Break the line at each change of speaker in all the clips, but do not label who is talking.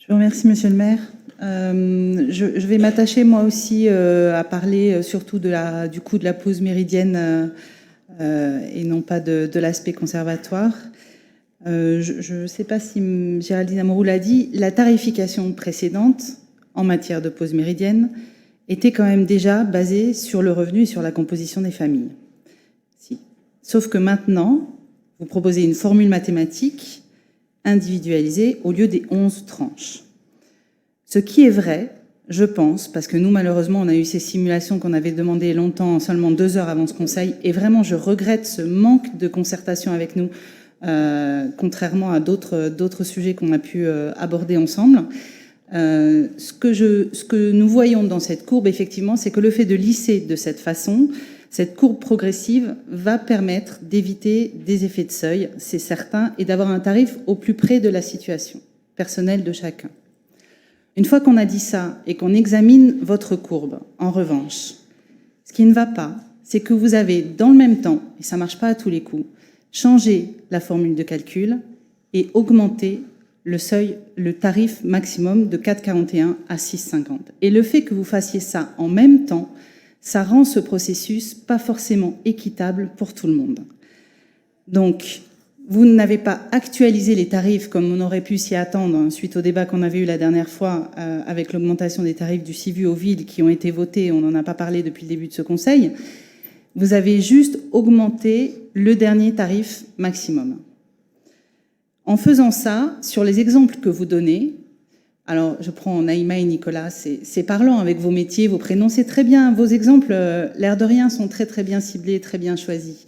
Je vous remercie, Monsieur le maire. Je vais m'attacher moi aussi à parler surtout du coût de la pause méridienne et non pas de l'aspect conservatoire. Je ne sais pas si Géraldine Amouroux l'a dit, la tarification précédente en matière de pause méridienne était quand même déjà basée sur le revenu et sur la composition des familles. Si. Sauf que maintenant, vous proposez une formule mathématique individualisée au lieu des 11 tranches. Ce qui est vrai, je pense, parce que nous, malheureusement, on a eu ces simulations qu'on avait demandées longtemps, seulement 2 heures avant ce conseil, et vraiment, je regrette ce manque de concertation avec nous, contrairement à d'autres sujets qu'on a pu aborder ensemble. Ce que nous voyons dans cette courbe, effectivement, c'est que le fait de lisser de cette façon, cette courbe progressive va permettre d'éviter des effets de seuil, c'est certain, et d'avoir un tarif au plus près de la situation personnelle de chacun. Une fois qu'on a dit ça et qu'on examine votre courbe, en revanche, ce qui ne va pas, c'est que vous avez, dans le même temps, et ça ne marche pas à tous les coups, changé la formule de calcul et augmenté le seuil, le tarif maximum de 4,41 à 6,50. Et le fait que vous fassiez ça en même temps, ça rend ce processus pas forcément équitable pour tout le monde. Donc, vous n'avez pas actualisé les tarifs comme on aurait pu s'y attendre suite au débat qu'on avait eu la dernière fois avec l'augmentation des tarifs du CIVU aux villes qui ont été votés, on n'en a pas parlé depuis le début de ce conseil. Vous avez juste augmenté le dernier tarif maximum. En faisant ça, sur les exemples que vous donnez, alors je prends Naïma et Nicolas, c'est parlant avec vos métiers, vos prénoms, c'est très bien. Vos exemples, l'air de rien, sont très très bien ciblés, très bien choisis.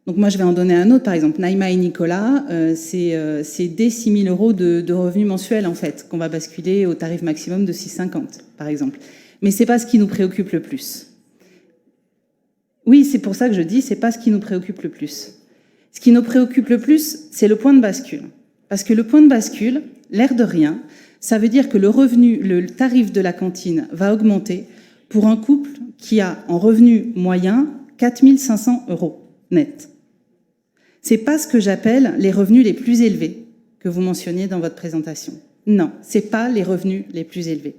Donc moi, je vais en donner un autre, par exemple. Naïma et Nicolas, c'est dès 6 000 € de revenus mensuels, en fait, qu'on va basculer au tarif maximum de 6,50, par exemple. Mais c'est pas ce qui nous préoccupe le plus. Oui, c'est pour ça que je dis, c'est pas ce qui nous préoccupe le plus. Ce qui nous préoccupe le plus, c'est le point de bascule. Parce que le point de bascule, l'air de rien, ça veut dire que le tarif de la cantine va augmenter pour un couple qui a en revenu moyen 4 500 € net. C'est pas ce que j'appelle les revenus les plus élevés que vous mentionniez dans votre présentation. Non, c'est pas les revenus les plus élevés.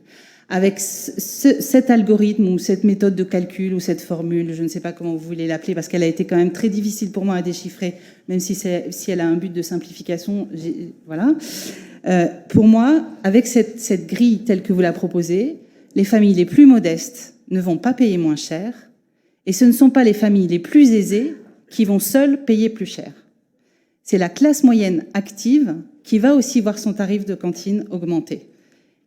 Avec cet algorithme ou cette méthode de calcul ou cette formule, je ne sais pas comment vous voulez l'appeler, parce qu'elle a été quand même très difficile pour moi à déchiffrer, même si elle a un but de simplification, voilà. Pour moi, avec cette grille telle que vous la proposez, les familles les plus modestes ne vont pas payer moins cher, et ce ne sont pas les familles les plus aisées qui vont seules payer plus cher. C'est la classe moyenne active qui va aussi voir son tarif de cantine augmenter.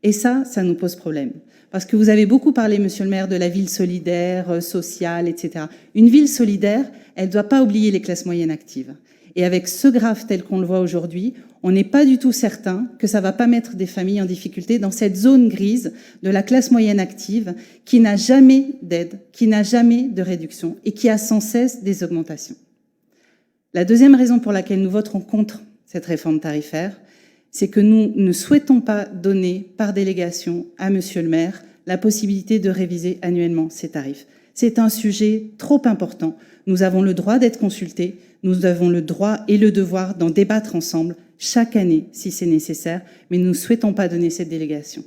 Et ça nous pose problème. Parce que vous avez beaucoup parlé, monsieur le maire, de la ville solidaire, sociale, etc. Une ville solidaire, elle ne doit pas oublier les classes moyennes actives. Et avec ce graphe tel qu'on le voit aujourd'hui, on n'est pas du tout certain que ça ne va pas mettre des familles en difficulté dans cette zone grise de la classe moyenne active qui n'a jamais d'aide, qui n'a jamais de réduction et qui a sans cesse des augmentations. La deuxième raison pour laquelle nous voterons contre cette réforme tarifaire, c'est que nous ne souhaitons pas donner par délégation à monsieur le maire la possibilité de réviser annuellement ces tarifs. C'est un sujet trop important. Nous avons le droit d'être consultés, nous avons le droit et le devoir d'en débattre ensemble chaque année si c'est nécessaire, mais nous ne souhaitons pas donner cette délégation.